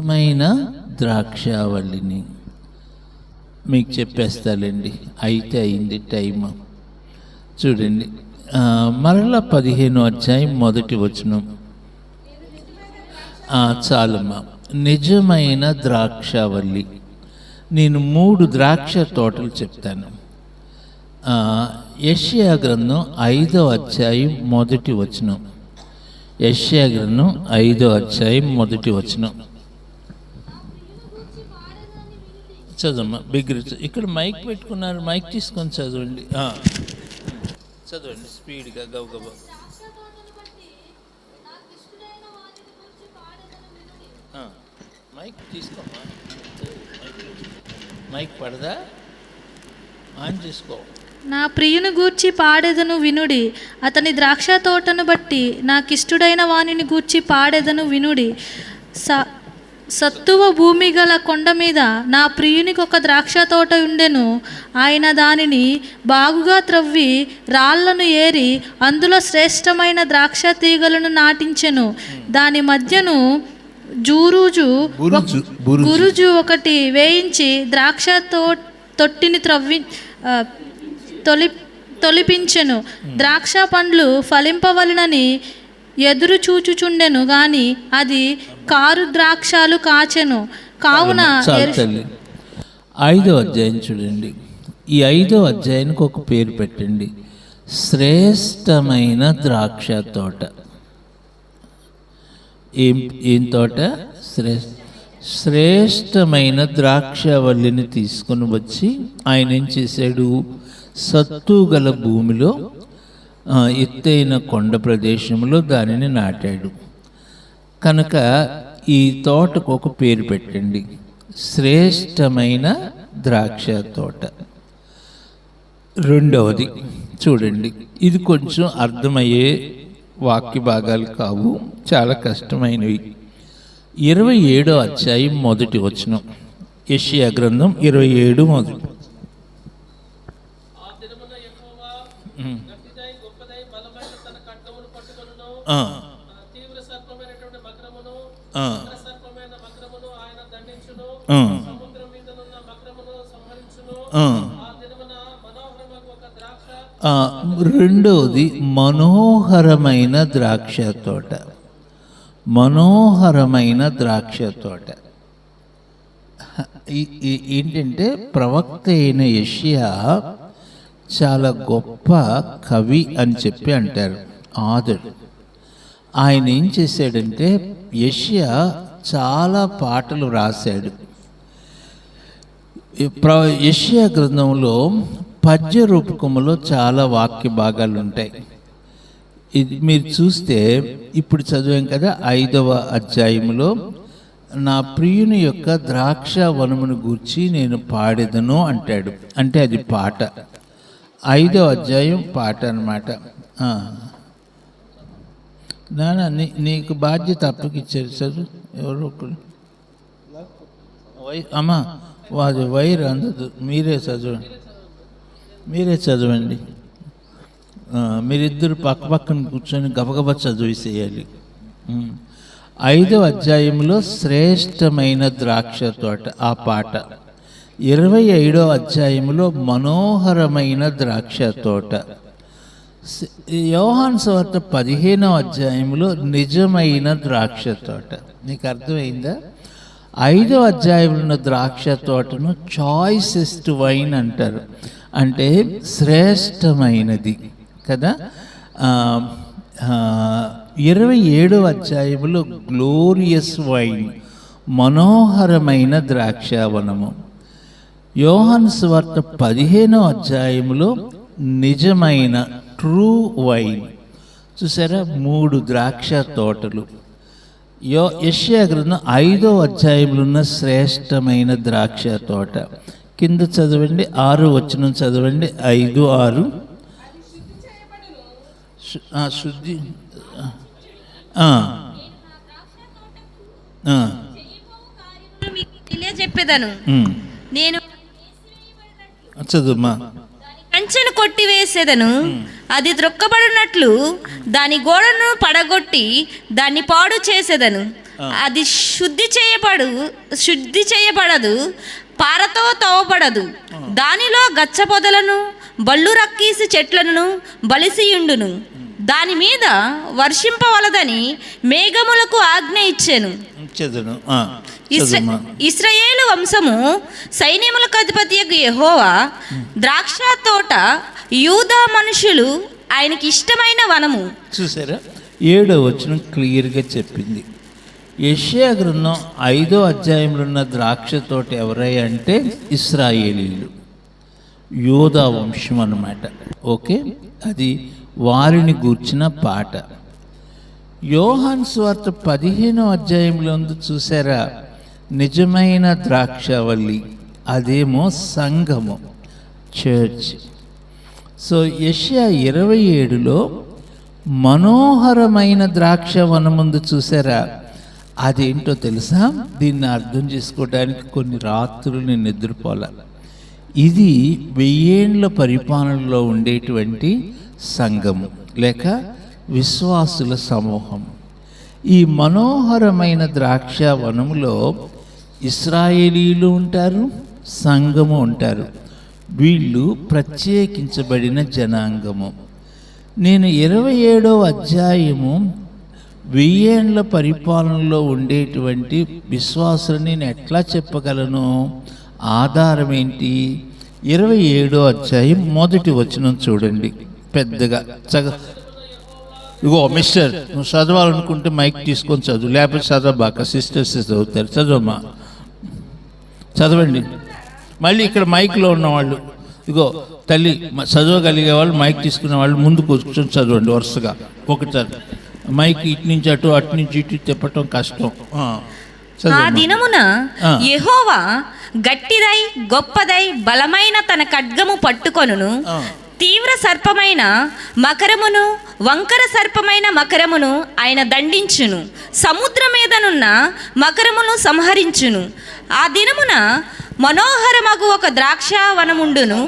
నిజమైన ద్రాక్షావళిని మీకు చెప్పేస్తానండి. అయితే అయింది టైం. చూడండి, మరలా 15వ అధ్యాయం 1వ వచనం. చాలమ్మా. నిజమైన ద్రాక్షావళి. నేను 3 ద్రాక్ష తోటలు చెప్తాను. యెషయా గ్రంథం 5వ అధ్యాయం 1వ వచనం. యెషయా గ్రంథం 5వ అధ్యాయం 1వ వచనం. చదవమ్మా. ఇక్కడ మైక్ పెట్టుకున్నారు, మైక్ తీసుకొని చదవండి. చదవండి స్పీడ్గా, గబగబా. మైక్ తీసుకోమ్మా. మైక్ పడదా? ఆన్ చేసుకో. నా ప్రియుని గూర్చి పాడెదను వినుడి, అతని ద్రాక్ష తోటను బట్టి నాకిష్టుడైన వానిని గూర్చి పాడెదను వినుడి. సత్తువ భూమి గల కొండ మీద నా ప్రియునికి ఒక ద్రాక్ష తోట ఉండెను. ఆయన దానిని బాగుగా త్రవ్వి రాళ్లను ఏరి అందులో శ్రేష్టమైన ద్రాక్ష తీగలను నాటించెను. దాని మధ్యను గురుజు ఒకటి వేయించి ద్రాక్ష తొట్టిని తొలిపించెను. ద్రాక్ష పండ్లు ఫలింపవలనని ఎదురు చూచుచుండెను గాని అది కారు ద్రాక్షాలు కాచెను. కావున 5వ అధ్యాయం చూడండి. ఈ 5వ అధ్యాయానికి ఒక పేరు పెట్టండి, శ్రేష్టమైన ద్రాక్ష తోట. ఏం తోట? శ్రేష్టమైన ద్రాక్షవల్లిని తీసుకుని వచ్చి ఆయన ఏం చేశాడు? సత్తు గల భూమిలో, ఎత్తైన కొండ ప్రదేశంలో దానిని నాటాడు. కనుక ఈ తోటకు ఒక పేరు పెట్టండి, శ్రేష్టమైన ద్రాక్ష తోట. రెండవది చూడండి, ఇది కొంచెం అర్థమయ్యే వాక్య భాగాలు కావు, చాలా కష్టమైనవి. 27వ అధ్యాయం 1వ వచనం. యెషయా గ్రంథం 27 1. రెండవది మనోహరమైన ద్రాక్ష తోట. మనోహరమైన ద్రాక్ష తోట ఏంటంటే, ప్రవక్త అయిన యెషయా చాలా గొప్ప కవి అని చెప్పి అంటారు, ఆథర్. ఆయన ఏం చేశాడంటే, యెషయా చాలా పాటలు రాశాడు. యెషయా గ్రంథంలో పద్య రూపకములో చాలా వాక్య భాగాలు ఉంటాయి. ఇది మీరు చూస్తే, ఇప్పుడు చదివాం కదా 5వ అధ్యాయంలో, నా ప్రియుని యొక్క ద్రాక్ష వనమును గూర్చి నేను పాడెదను అంటాడు. అంటే అది పాట. 5వ అధ్యాయం పాట అన్నమాట. నానా నీకు బాధ్యత అప్పగిచ్చారు చదువు. ఎవరు ఒకరు అమ్మా, వాది వైర్ అందదు, మీరే చదవండి. మీరిద్దరు పక్క పక్కన కూర్చొని గబగబా చదివేసేయాలి. 5వ అధ్యాయంలో శ్రేష్టమైన ద్రాక్ష తోట ఆ పాట. 25వ అధ్యాయంలో మనోహరమైన ద్రాక్ష తోట. యోహాను సువార్త 15వ అధ్యాయంలో నిజమైన ద్రాక్ష తోట. నీకు అర్థమైందా? 5వ అధ్యాయంలో ఉన్న ద్రాక్ష తోటను చాయిసెస్ట్ వైన్ అంటారు, అంటే శ్రేష్టమైనది కదా. 27వ అధ్యాయంలో గ్లోరియస్ వైన్, మనోహరమైన ద్రాక్షావనము. యోహాను సువార్త 15వ అధ్యాయంలో నిజమైన ట్రూ వైన్. చూసారా, 3 ద్రాక్ష తోటలు. యెషయా గ్రంథం 5వ అధ్యాయంలో ఉన్న శ్రేష్టమైన ద్రాక్ష తోట. కింద చదవండి, 6వ వచనం చదవండి. 5, 6. శుద్ధి తెలియజెప్పేదను. నేను చదువుమా. కంచెను కొట్టివేసేదను, అది త్రొక్కబడినట్లు దాని గోడను పడగొట్టి దాన్ని పాడు చేసేదను. అది శుద్ధి చేయబడదు, పారతో తవ్వబడదు. దానిలో గచ్చ పొదలను బళ్ళు రక్కీసి చెట్లను బలిసియుండును. దాని మీద వర్షింపవలదని మేఘములకు ఆజ్ఞ ఇచ్చెను. ఇశ్రాయేలు వంశము సైన్యములకు అధిపతియగు యెహోవా ద్రాక్ష తోట, యూదా మనుషులు ఆయనకి ఇష్టమైన వనము. చూసారా, 7వ వచనం క్లియర్గా చెప్పింది. యెషయా గ్రంథం 5వ అధ్యాయంలో ఉన్న ద్రాక్ష తోట ఎవరై అంటే ఇశ్రాయేలీలు, యోధా వంశం అన్నమాట. ఓకే, అది వారిని గూర్చిన పాట. యోహాను సువార్త 15వ అధ్యాయంలో ఉంది చూసారా, నిజమైన ద్రాక్షవల్లి, అదేమో సంఘము, చర్చ్. సో యెషయా 27లో మనోహరమైన ద్రాక్ష వనముందు చూసారా, అదేంటో తెలుసా? దీన్ని అర్థం చేసుకోవడానికి కొన్ని రాత్రులు నేను నిద్రపోలే. ఇది 1000 ఏళ్ల పరిపాలనలో ఉండేటువంటి సంఘము లేక విశ్వాసుల సమూహం. ఈ మనోహరమైన ద్రాక్ష వనములో ఇశ్రాయేలీలు ఉంటారు, సంఘము ఉంటారు. వీళ్ళు ప్రత్యేకించబడిన జనాంగము. నేను 27వ అధ్యాయము 1000 ఏళ్ల పరిపాలనలో ఉండేటువంటి విశ్వాసులను నేను ఎట్లా చెప్పగలను? ఆధారం ఏంటి? 27వ అధ్యాయం 1వ వచనం చూడండి. పెద్దగా ఇగో మిస్టర్, నువ్వు చదవాలనుకుంటే మైక్ తీసుకొని చదువు, లేకపోతే చదవబాక, సిస్టర్స్ చదువుతారు. చదవమ్మా, చదవండి. మళ్ళీ ఇక్కడ మైక్లో ఉన్నవాళ్ళు, ఇగో తల్లి చదవగలిగే వాళ్ళు మైక్ తీసుకునే వాళ్ళు ముందు కూర్చొని చదవండి వరుసగా ఒకసారి. మైక్ ఇటు నుంచి అటు, అటు నుంచి ఇటు తిప్పటం కష్టం. ఆ దినమున యెహోవా గట్టిదై గొప్పదై బలమైన తన ఖడ్గము పట్టుకొనును. తీవ్ర సర్పమైన మకరమును వంకర సర్పమైన మకరమును ఆయన దండించును. సముద్రం మీదనున్న మకరమును సంహరించును. ఆ దినమున మనోహరమగు ఒక ద్రాక్షావనముండును.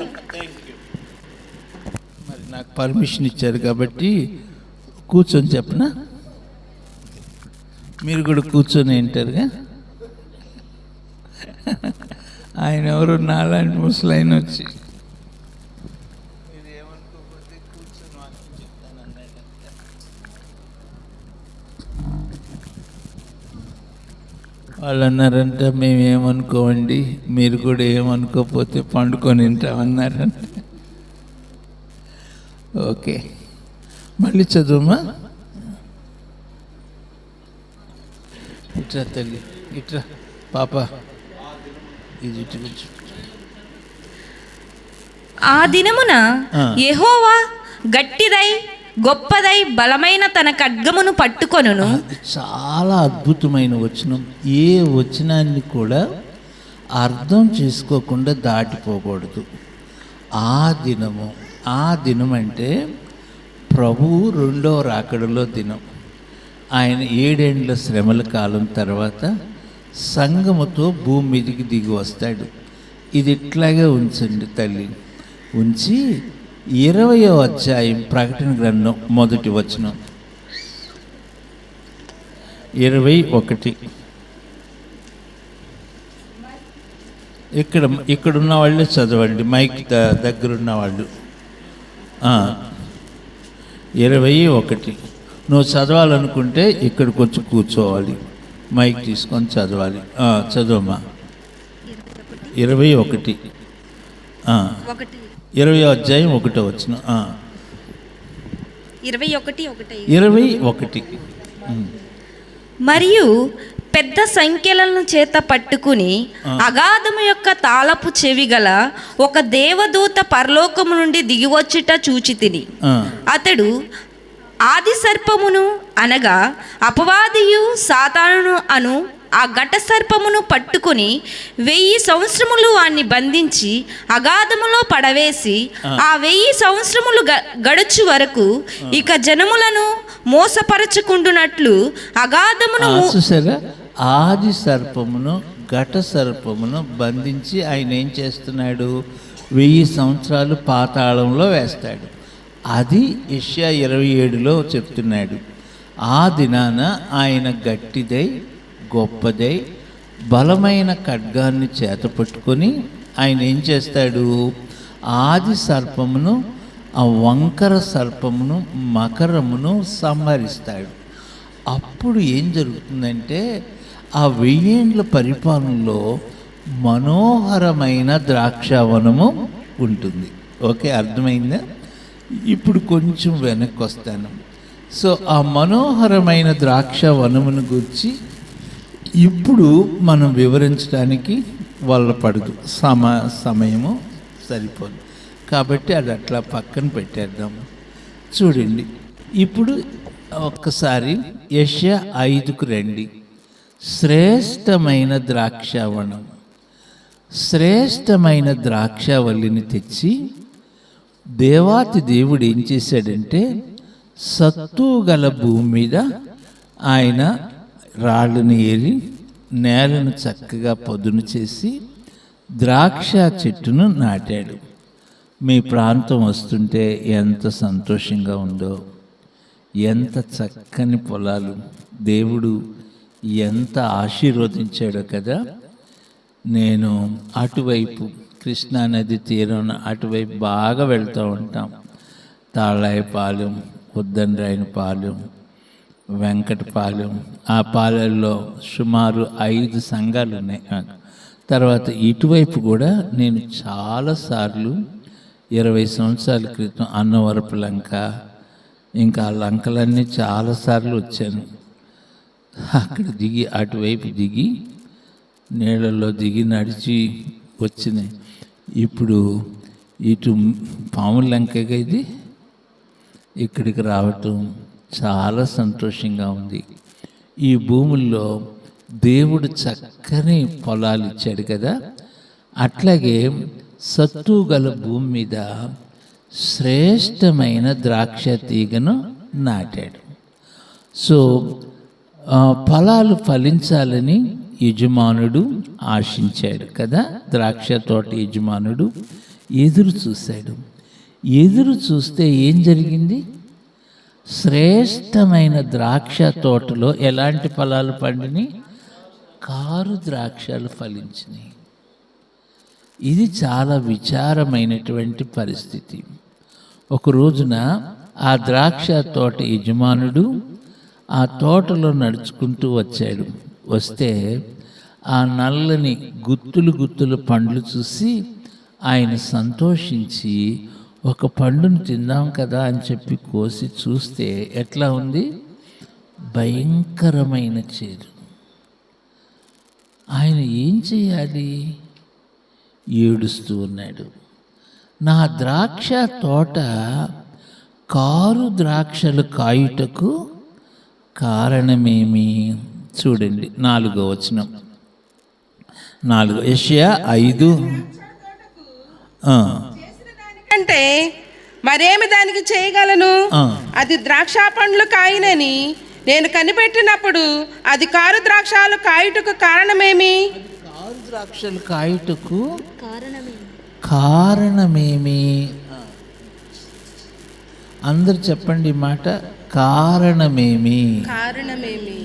మరి నాకు పర్మిషన్ ఇచ్చారు కాబట్టి కూర్చొని చెప్పనా? మీరు కూడా కూర్చొని వింటారుగా. ఆయన ఎవరు నాలాంటి ముసలాయన వచ్చి వాళ్ళు అన్నారంటే మేమేమనుకోండి, మీరు కూడా ఏమనుకోకపోతే పండుకొని వింటామన్నారంట. ఓకే, మళ్ళీ చదువుమా. ఇట్రా తల్లి, ఇట్రా పాప, ఇది ఇటు కూర్చో. ఆ దినమున యెహోవా గట్టిదై గొప్పదై బలమైన తన ఖడ్గమును పట్టుకొనును. చాలా అద్భుతమైన వచనం. ఏ వచనాన్ని కూడా అర్థం చేసుకోకుండా దాటిపోకూడదు. ఆ దినం అంటే ప్రభువు 2వ రాకడలో దినం. ఆయన 7 ఏండ్ల శ్రమల కాలం తర్వాత సంఘముతో భూమి మీదికి దిగి వస్తాడు. ఇది ఇట్లాగే ఉంచండి తల్లి. ఉంచి 20వ అధ్యాయం ప్రకటన గ్రంథం 1వ వచనం 21. ఇక్కడున్న వాళ్ళే చదవండి, మైక్ దగ్గరున్న వాళ్ళు. 21. నువ్వు చదవాలనుకుంటే ఇక్కడికి వచ్చి కూర్చోవాలి, మైక్ తీసుకొని చదవాలి. చదవమ్మా. 21. 20వ అధ్యాయం 1వ వచనం. 21. మరియు పెద్ద సంఖ్యలను చేత పట్టుకుని అగాధము యొక్క తాళపు చెవి గల ఒక దేవదూత పరలోకము నుండి దిగివచ్చుట చూచితిని. అతడు ఆది సర్పమును అనగా అపవాదియు సాతానును అను ఆ ఘట సర్పమును పట్టుకుని 1000 సంవత్సరములు వాణ్ణి బంధించి అగాధములో పడవేసి ఆ 1000 సంవత్సరములు గడుచు వరకు ఇక జనములను మోసపరచుకుంటున్నట్లు అగాధమును. చూసారా, ఆది సర్పమును ఘట సర్పమును బంధించి ఆయన ఏం చేస్తున్నాడు? 1000 సంవత్సరాలు పాతాళంలో వేస్తాడు. అది యెషయా 27లో చెప్తున్నాడు. ఆ దినాన ఆయన గట్టిదై గొప్పదై బలమైన ఖడ్గాన్ని చేతపట్టుకొని ఆయన ఏం చేస్తాడు, ఆది సర్పమును, ఆ వంకర సర్పమును, మకరమును సంహరిస్తాడు. అప్పుడు ఏం జరుగుతుందంటే ఆ 1000 ఏండ్ల పరిపాలనలో మనోహరమైన ద్రాక్షావనము ఉంటుంది. ఓకే, అర్థమైందా? ఇప్పుడు కొంచెం వెనక్కి వస్తాను. సో ఆ మనోహరమైన ద్రాక్షావనమును గురించి ఇప్పుడు మనం వివరించడానికి వల్ల పడదు, సమయము సరిపోదు. కాబట్టి అది అట్లా పక్కన పెట్టేద్దాము. చూడండి, ఇప్పుడు ఒక్కసారి యెషయా 5కు రండి. శ్రేష్టమైన ద్రాక్షావనం, శ్రేష్టమైన ద్రాక్షావల్లిని తెచ్చి దేవాతి దేవుడు ఏం చేశాడంటే సత్తు గల భూమి మీద ఆయన రాళ్ళను ఏరి నేలను చక్కగా పదును చేసి ద్రాక్ష చెట్టును నాటాడు. మీ ప్రాంతం వస్తుంటే ఎంత సంతోషంగా ఉందో, ఎంత చక్కని పొలాలు, దేవుడు ఎంత ఆశీర్వదించాడో కదా. నేను అటువైపు కృష్ణానది తీరం అటువైపు బాగా వెళ్తూ ఉంటాం. తాళాయపాలెం, ఉద్దండ్రాయనపాలెం, వెంకటపాలెం, ఆ పాలెల్లో సుమారు 5 సంఘాలు ఉన్నాయి. తర్వాత ఇటువైపు కూడా నేను చాలాసార్లు 20 సంవత్సరాల క్రితం అన్నవరపు లంక, ఇంకా ఆ లంకలన్నీ చాలాసార్లు వచ్చాను. అక్కడ దిగి అటువైపు దిగి నీళ్ళల్లో దిగి నడిచి వచ్చినాయి. ఇప్పుడు ఇటు పాముల లంకగా ఇది ఇక్కడికి రావటం చాలా సంతోషంగా ఉంది. ఈ భూముల్లో దేవుడు చక్కని పొలాలు ఇచ్చాడు కదా. అట్లాగే సత్తు గల భూమి మీద శ్రేష్టమైన ద్రాక్ష తీగను నాటాడు. సో ఫలాలు ఫలించాలని యజమానుడు ఆశించాడు కదా. ద్రాక్ష తోట యజమానుడు ఎదురు చూశాడు. ఎదురు చూస్తే ఏం జరిగింది? శ్రేష్టమైన ద్రాక్ష తోటలో ఎలాంటి ఫలాలు పండినాయి? కారు ద్రాక్షలు ఫలించినాయి. ఇది చాలా విచారమైనటువంటి పరిస్థితి. ఒక రోజున ఆ ద్రాక్ష తోట యజమానుడు ఆ తోటలో నడుచుకుంటూ వచ్చాడు. వస్తే ఆ నల్లని గుత్తులు పండ్లు చూసి ఆయన సంతోషించి ఒక పండును తిందాం కదా అని చెప్పి కోసి చూస్తే ఎట్లా ఉంది? భయంకరమైన చేదు. ఆయన ఏం చేయాలి? ఏడుస్తూ ఉన్నాడు. నా ద్రాక్ష తోట కారు ద్రాక్షలు కాయుటకు కారణమేమి? చూడండి 4వ వచనం. యెషయా 5 అంటే మరేమి దానికి చేయగలను? అది ద్రాక్ష పండ్లు కాయనని నేను కనిపెట్టినప్పుడు అది కారు ద్రాక్షాలు కాయుటకు కారణమేమి? కారు ద్రాక్షలు కాయుటకు కారణమేమి? అందరు చెప్పండి ఈ మాట. కారణమేమి? కారణమేమి?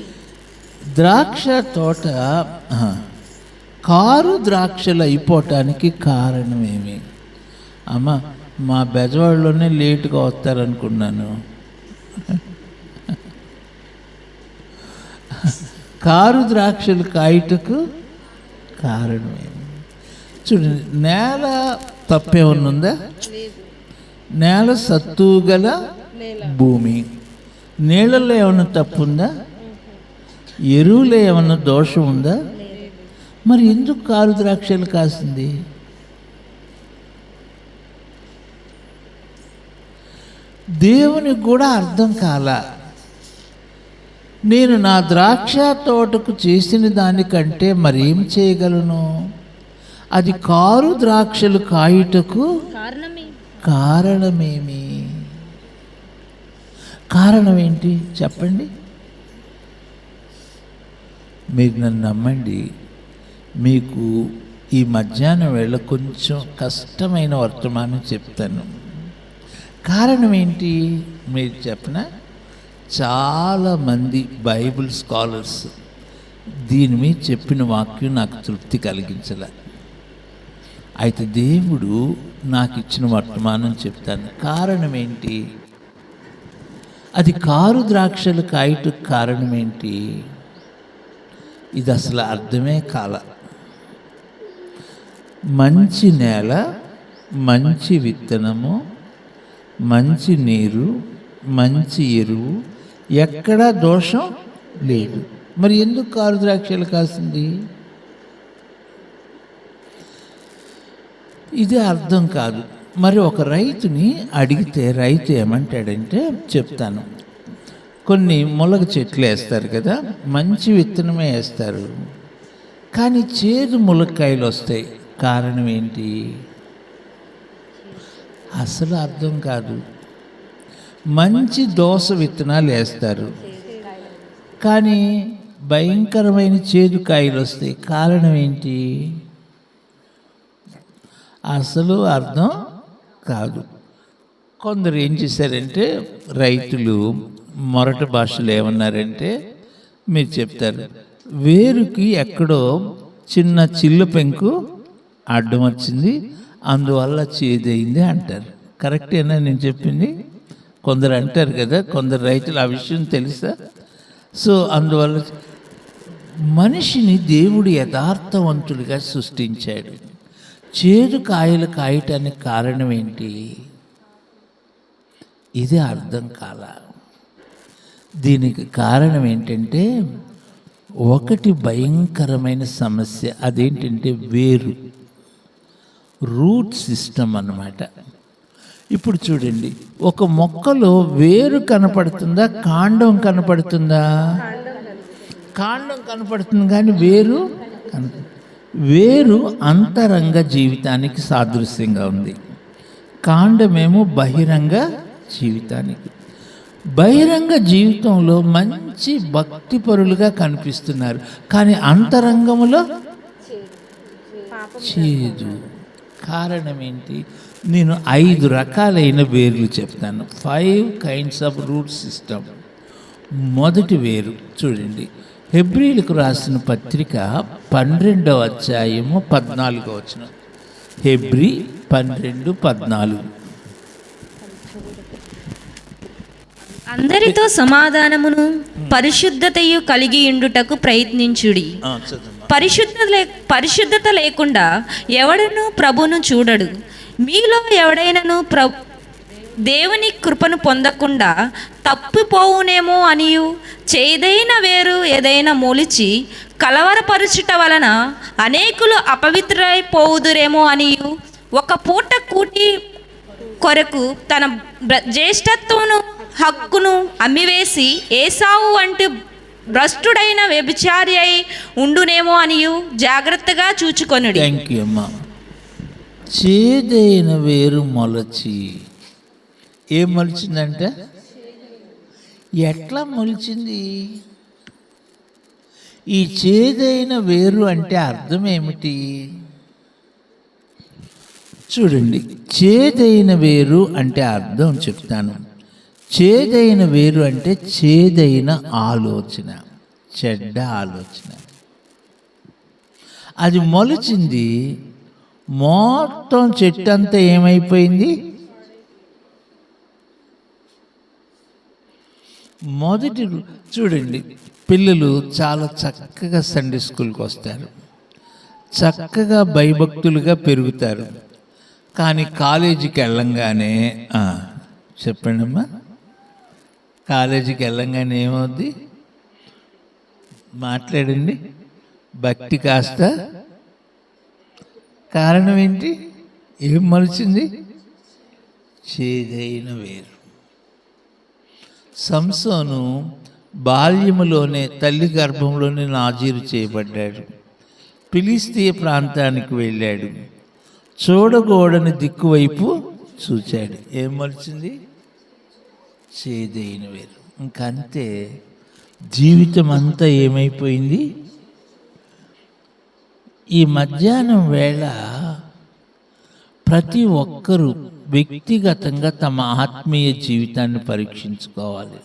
ద్రాక్ష తోట కారు ద్రాక్షలు అయిపోవటానికి కారణమేమి? అమ్మ, మా బెజవాడలోనే లేటుగా వస్తారనుకున్నాను. కారు ద్రాక్షలు కాయుటకు కారణమేమి? చూడండి, నేల తప్పేమన్నుందా? నేల సత్తు గల భూమి. నీళ్ళల్లో ఏమన్నా తప్పు ఉందా? ఎరువులో ఏమన్నా దోషం ఉందా? మరి ఎందుకు కారు ద్రాక్షలు కాసింది? దేవునికి కూడా అర్థం కాల. నేను నా ద్రాక్ష తోటకు చేసిన దానికంటే మరేం చేయగలను? అది కారు ద్రాక్షలు కాయుటకు కారణమేమి? కారణం ఏంటి చెప్పండి? మీరు నన్ను నమ్మండి, మీకు ఈ మధ్యాహ్నం వేళ కొంచెం కష్టమైన వర్తమానం చెప్తాను. కారణం ఏంటి మీరు చెప్పనా? చాలామంది బైబిల్ స్కాలర్స్ దీని మీద చెప్పిన వాక్యం నాకు తృప్తి కలిగించలే. అయితే దేవుడు నాకు ఇచ్చిన వర్తమానం చెప్తాను. కారణం ఏంటి? అది కారు ద్రాక్షలు కాయటకు కారణం ఏంటి? ఇది అసలు అర్థమే కాల. మంచి నేల, మంచి విత్తనము, మంచి నీరు, మంచి ఎరువు, ఎక్కడా దోషం లేదు. మరి ఎందుకు కారు ద్రాక్షలు కాసింది? ఇది అర్థం కాదు. మరి ఒక రైతుని అడిగితే రైతు ఏమంటాడంటే, చెప్తాను, కొన్ని మొలక చెట్లు వేస్తారు కదా, మంచి విత్తనమే వేస్తారు, కానీ చేదు ములక్కాయలు వస్తాయి. కారణం ఏంటి? అసలు అర్థం కాదు. మంచి దోస విత్తనాలు వేస్తారు, కానీ భయంకరమైన చేదు కాయలు వస్తాయి. కారణం ఏంటి? అసలు అర్థం కాదు. కొందరు ఏం చేశారంటే, రైతులు మొరటి భాషలో ఏమన్నారంటే, మీరు చెప్తారు, వేరుకి ఎక్కడో చిన్న చిల్లు పెంకు అడ్డం వచ్చింది, అందువల్ల చేదైంది అంటారు. కరెక్టేనా నేను చెప్పింది? కొందరు అంటారు కదా, కొందరు రైతులు ఆ విషయం తెలుసా? సో అందువల్ల మనిషిని దేవుడు యథార్థవంతుడిగా సృష్టించాడు. చేదు కాయలు కాయటానికి కారణం ఏంటి? ఇది అర్థం కాల. దీనికి కారణం ఏంటంటే, ఒకటి భయంకరమైన సమస్య. అదేంటంటే వేరు, రూట్ సిస్టమ్ అన్నమాట. ఇప్పుడు చూడండి, ఒక మొక్కలో వేరు కనపడుతుందా, కాండం కనపడుతుందా? కాండం కనపడుతుంది కానీ వేరు వేరు అంతరంగ జీవితానికి సాదృశ్యంగా ఉంది. కాండమేమో బహిరంగ జీవితానికి. బహిరంగ జీవితంలో మంచి భక్తిపరులుగా కనిపిస్తున్నారు, కానీ అంతరంగంలో చేదు. కారణం ఏంటి? నేను 5 రకాలైన వేర్లు చెప్తాను. 5 కైండ్స్ ఆఫ్ రూట్ సిస్టమ్. మొదటి వేరు చూడండి, హెబ్రీలకు రాసిన పత్రిక 12వ అధ్యాయము 14వ వచనం. హెబ్రీ 12:14. అందరితో సమాధానమును పరిశుద్ధతయు కలిగి ఉండుటకు ప్రయత్నించుడి. పరిశుద్ధత లేకుండా ఎవడను ప్రభును చూడడు. మీలో ఎవడైనను దేవుని కృపను పొందకుండా తప్పిపోవునేమో అనియు, చేదైన వేరు ఏదైనా మొలిచి కలవరపరుచుట వలన అనేకులు అపవిత్రైపోవుదురేమో అనియు, ఒక పూట కూటి కొరకు తన జ్యేష్ఠత్వమును హక్కును అమ్మివేసి ఏసావు వంటి భ్రష్టుడైన వ్యభిచారి అయి ఉండునేమో అనియు జాగ్రత్తగా చూచుకొనుడి. థ్యాంక్ యూ అమ్మా. చేదైన వేరు మొలచి, ఏం మొలిచిందంటే? ఎట్లా మొలిచింది? ఈ చేదైన వేరు అంటే అర్థం ఏమిటి? చూడండి, చేదైన వేరు అంటే అర్థం చెప్తాను. చేదైన వేరు అంటే చేదైన ఆలోచన, చెడ్డ ఆలోచన. అది మొలిచింది, మొత్తం చెట్టు అంతా ఏమైపోయింది? మొదటి చూడండి, పిల్లలు చాలా చక్కగా సండే స్కూల్కి వస్తారు, చక్కగా భయభక్తులుగా పెరుగుతారు. కానీ కాలేజీకి వెళ్ళంగానే చెప్పండి అమ్మా, కాలేజీకి వెళ్ళంగానే ఏమవుద్ది? మాట్లాడండి. భక్తి కాస్త. కారణం ఏంటి? ఏం మలిచింది? చేదైన వేరు. సంసోను బాల్యములోనే తల్లి గర్భంలోనే నాజీరు చేయబడ్డాడు. ఫిలిస్తీయ ప్రాంతానికి వెళ్ళాడు. చూడగోడని దిక్కువైపు చూచాడు. ఏం మలిచింది? చేదైన వేరు. ఇంకంతే, జీవితం అంతా ఏమైపోయింది? ఈ మధ్యాహ్నం వేళ ప్రతి ఒక్కరూ వ్యక్తిగతంగా తమ ఆత్మీయ జీవితాన్ని పరీక్షించుకోవాలి.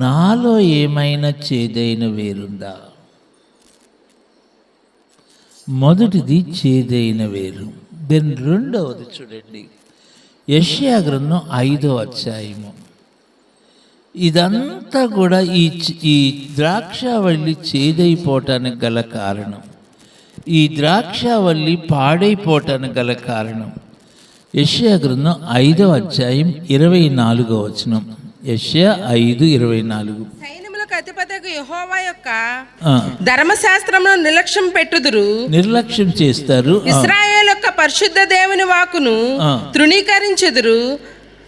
నాలో ఏమైనా చేదైన వేరుందా? మొదటిది చేదైన వేరు. దెన్ రెండవది చూడండి, యెషయా గ్రంథం 5వ అధ్యాయము. ఇదంతా కూడా ఈ ద్రాక్షావల్లి చేదైపోవటానికి గల కారణం, ఈ ద్రాక్షావల్లి పాడైపోవటానికి గల కారణం యెషయా గ్రంథం 5వ అధ్యాయం 24వ వచనం. యెషయా 5:24. సైన్యములకు అధిపతియగు యెహోవా యొక్క ధర్మశాస్త్రమును నిర్లక్ష్యం చేస్తారు. ఇశ్రాయేలు యొక్క పరిశుద్ధ దేవుని వాక్కును తృణీకరించెదరు.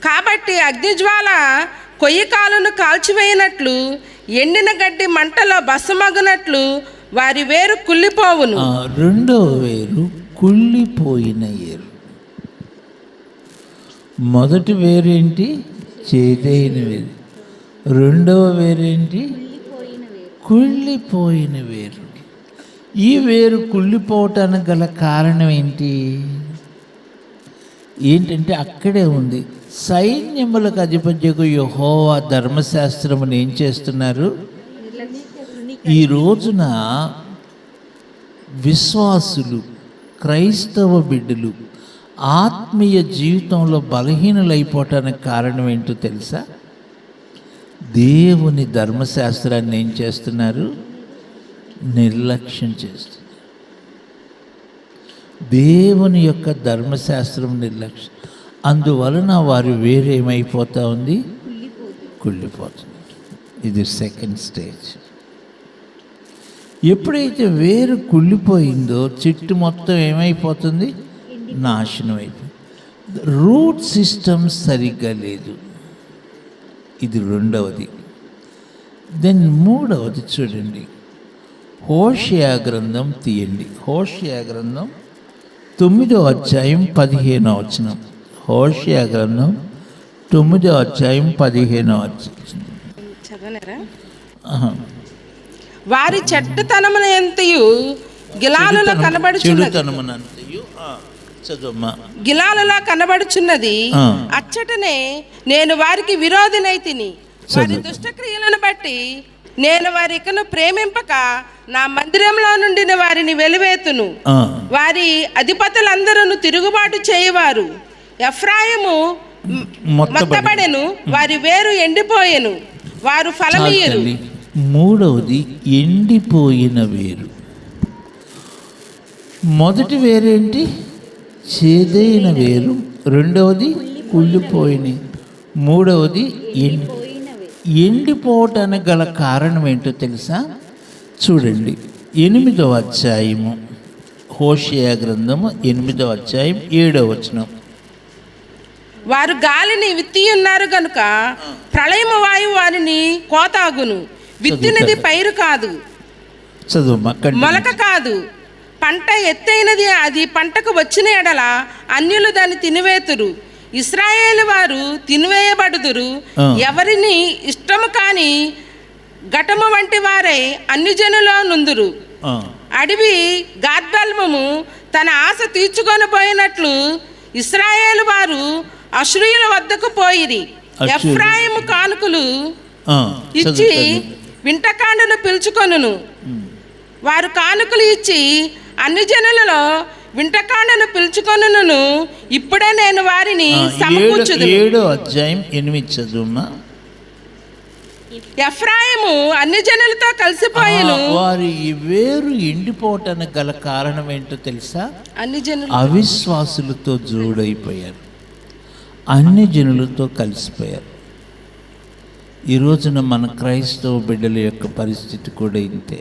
కాబట్టి అగ్నిజ్వాల కొయ్యకాలను కాల్చివేయనట్లు, ఎండిన గడ్డి మంటలో భస్మమగునట్లు వారి వేరు కుళ్ళిపోవును. రెండవ వేరు కుళ్ళిపోయిన వేరు. మొదటి వేరేంటి? చేదైన వేరు. రెండవ వేరేంటి? కుళ్ళిపోయిన వేరు. ఈ వేరు కుళ్ళిపోవటానికి గల కారణం ఏంటంటే అక్కడే ఉంది. సైన్యములకు అధిపత్యకు యెహోవా ధర్మశాస్త్రమును ఏం చేస్తున్నారు? ఈ రోజున విశ్వాసులు, క్రైస్తవ బిడ్డలు ఆత్మీయ జీవితంలో బలహీనులైపోవటానికి కారణం ఏంటో తెలుసా? దేవుని ధర్మశాస్త్రాన్ని ఏం చేస్తున్నారు? నిర్లక్ష్యం చేస్తున్నారు. దేవుని యొక్క ధర్మశాస్త్రం నిర్లక్ష్యం. అందువలన వారి వేరేమైపోతూ ఉంది? కుళ్ళిపోతుంది. ఇది సెకండ్ స్టేజ్. ఎప్పుడైతే వేరు కుళ్ళిపోయిందో చెట్టు మొత్తం ఏమైపోతుంది? నాశనం అయిపోయింది. రూట్ సిస్టమ్ సరిగ్గా లేదు. ఇది రెండవది. దెన్ మూడవది చూడండి, హోషేయ గ్రంథం తీయండి. హోషేయ గ్రంథం 9వ అధ్యాయం 15వ వచనం. హోషేయ గ్రంథం 9వ అధ్యాయం 15వ వచనం. చదవలేరా? వారి చెడ్డతనమున ఎంతయు గిలాలులో గిలాలులా కనబడుచున్నది. అచ్చటనే నేను వారికి విరోధినైతిని. వారి దుష్టక్రియలను బట్టి నేను వారికను ప్రేమింపక నా మందిరంలో నుండి వారిని వెలివేతును. వారి అధిపతులందరూ తిరుగుబాటు చేయవారు. ఎఫ్రాయిము మొత్తబడెను, వారి వేరు ఎండిపోయెను, వారు ఫలమీయరు. మూడవది ఎండిపోయిన వేరు. మొదటి వేరేంటి? చేదైన వేరు. రెండవది కుళ్ళిపోయిన. మూడవది ఎండిపోవటానికి గల కారణం ఏంటో తెలుసా? చూడండి, 8వ అధ్యాయము, హోషేయ గ్రంథము 8వ అధ్యాయం 7వ వచనం. వారు గాలిని విత్తి ఉన్నారు గనుక ప్రళయము వాయువు వారిని కోతాగును. విత్తినది పైరు కాదు, మొలక కాదు, పంట ఎత్తైనది. అది పంటకు వచ్చిన ఎడల అన్యులు దాన్ని తినివేతురు. ఇశ్రాయేలు వారు తినివేయబడుదురు. ఎవరిని ఇష్టము కాని ఘటము వంటి వారై అన్యజనులో నుందురు. అడవి గాద్బల్మము తన ఆశ తీర్చుకొని పోయినట్లు ఇశ్రాయేలు వారు అశ్రూయుల వద్దకు పోయిరి. ఎఫ్రాయిము కానుకలు ఇచ్చి వింటకాండను పిలుచుకొనును. వారు కానుకలు ఇచ్చి అన్ని జనులలో వింటకాండను పిలుచుకొనును. ఇప్పుడే నేను వారిని సమకూర్చుదును. 7వ అధ్యాయం 8 చదువుమా. ఎఫ్రాయిము అన్ని జనులతో కలిసిపోయెను. వారి ఈ వేరు ఎండిపోవటానికి గల కారణం ఏంటో తెలుసా? అన్ని జనులు అవిశ్వాసులతో జోడైపోయారు, అన్ని జనులతో కలిసిపోయారు. ఈ రోజున మన క్రైస్తవ బిడ్డల యొక్క పరిస్థితి కూడా ఇంతే.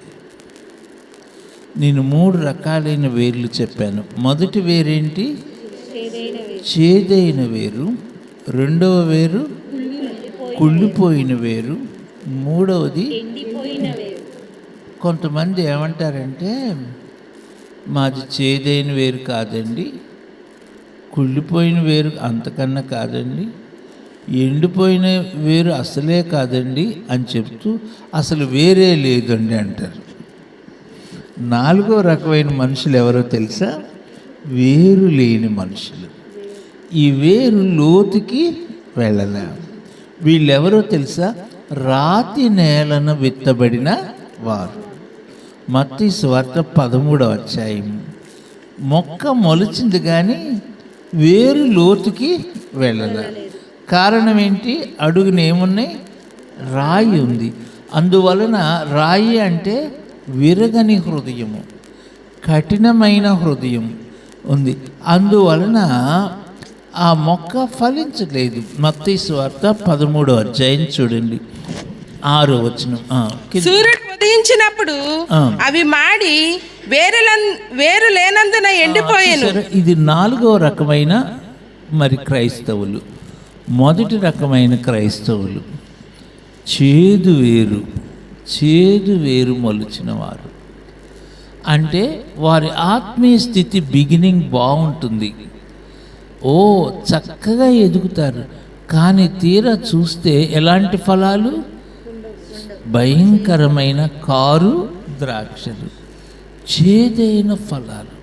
నేను 3 రకాలైన వేర్లు చెప్పాను. మొదటి వేరేంటి? చేదైన వేరు. రెండవ వేరు కుళ్ళిపోయిన వేరు. మూడవది కొంతమంది ఏమంటారంటే, మాది చేదైన వేరు కాదండి, కుళ్ళిపోయిన వేరు అంతకన్నా కాదండి, ఎండిపోయిన వేరు అసలే కాదండి అని చెప్తూ అసలు వేరే లేదండి అంటారు. 4వ రకమైన మనుషులు ఎవరో తెలుసా? వేరు లేని మనుషులు. ఈ వేరు లోతుకి వెళ్ళలే. వీళ్ళెవరో తెలుసా? రాతి నేలను విత్తబడిన వారు. మత్తయి సువార్త 13వ అధ్యాయం మొక్క మొలిచింది కానీ వేరు లోతుకి వెళ్ళలే. కారణం ఏంటి? అడుగున ఏమున్నాయి? రాయి ఉంది. అందువలన రాయి అంటే విరగని హృదయము, కఠినమైన హృదయం ఉంది. అందువలన ఆ మొక్క ఫలించలేదు. మత్తయి సువార్త 13వ అధ్యాయం చూడండి, 6వ వచనం. సూర్యుడు ఉదయించినప్పుడు అవి మాడి వేరు లేనందున ఎండిపోయాను. ఇది 4వ రకమైన మరి క్రైస్తవులు. మొదటి రకమైన క్రైస్తవులు చేదు వేరు మొలిచిన వారు. అంటే వారి ఆత్మీయ స్థితి బిగినింగ్ బాగుంటుంది, చక్కగా ఎదుగుతారు. కానీ తీరా చూస్తే ఎలాంటి ఫలాలు? భయంకరమైన కారు ద్రాక్షలు, చేదైన ఫలాలు.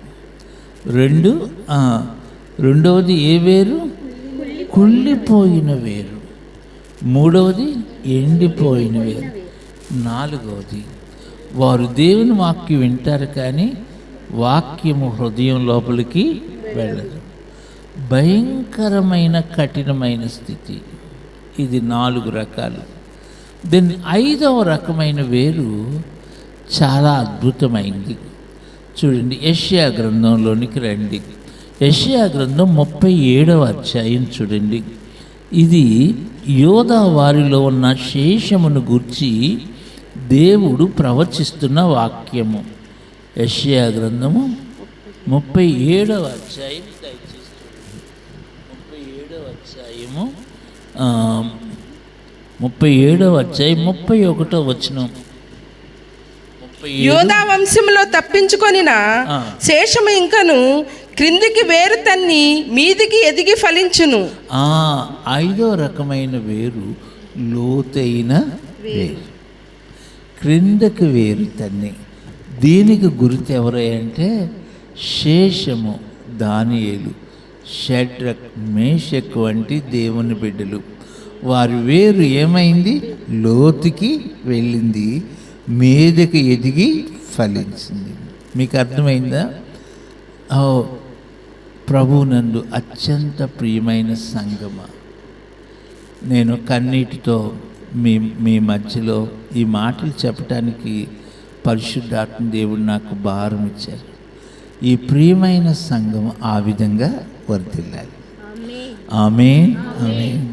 రెండవది ఏ వేరు? కుళ్ళిపోయిన వేరు. మూడవది ఎండిపోయిన వేరు. నాలుగవది వారు దేవుని వాక్యం వింటారు కానీ వాక్యము హృదయం లోపలికి వెళ్ళదు. భయంకరమైన కఠినమైన స్థితి. ఇది 4 రకాలు. దెన్ 5వ రకమైన వేరు చాలా అద్భుతమైంది. చూడండి, యెషయా గ్రంథంలోనికి రండి. యెషయా గ్రంథం 37వ అధ్యాయం చూడండి. ఇది యోధా వారిలో ఉన్న శేషమును గూర్చి దేవుడు ప్రవచిస్తున్న వాక్యము. యెషయా గ్రంథము 37వ అధ్యాయం, 37వ అధ్యాయం 31వ వచనం. యోధా వంశంలో తప్పించుకొనిన శేషము ఇంకను క్రిందికి వేరు తన్ని మీదికి ఎదిగి ఫలించును. 5వ రకమైన వేరు లోతైన వేరు, క్రిందకి వేరు తన్ని. దీనికి గుర్తు ఎవరంటే శేషము, దానియేలు, షడ్రక్, మేషక్ వంటి దేవుని బిడ్డలు. వారి వేరు ఏమైంది? లోతుకి వెళ్ళింది, మీదకి ఎదిగి ఫలించింది. మీకు అర్థమైందా? ప్రభువునందు అత్యంత ప్రియమైన సంగమ, నేను కన్నీటితో మీ మధ్యలో ఈ మాటలు చెప్పడానికి పరిశుద్ధాత్మ దేవుడు నాకు భారం ఇచ్చారు. ఈ ప్రియమైన సంఘం ఆ విధంగా వర్ధిల్లాలి. ఆమేన్, ఆమేన్.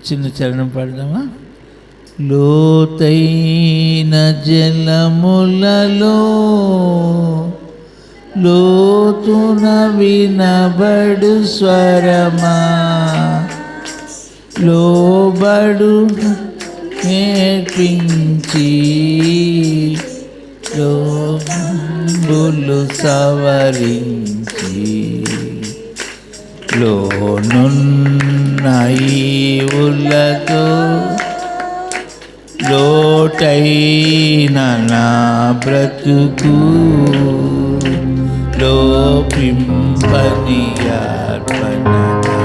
చిన్న చరణం పాడదామా? లోతైన జలములలో లోతున వినబడు స్వరమా, లోబడు నేర్పించి లోబులు సవరించి లోనున్న ఈవులతో లోటైన నా బ్రతుకు లోపింపని అర్పణగా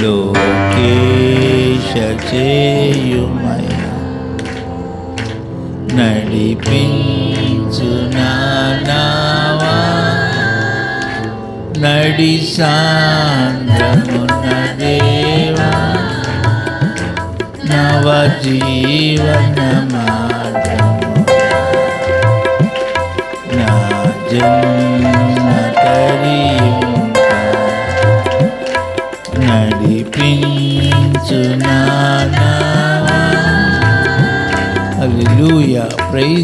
లోకేశ చేయుమయ నడిపించు నావా నడి సాంద్రమున దేవా నవ జీవన మార్గము నా జన్మ తరింప నడిపించు నావా. హల్లెలూయా. ప్రైజ్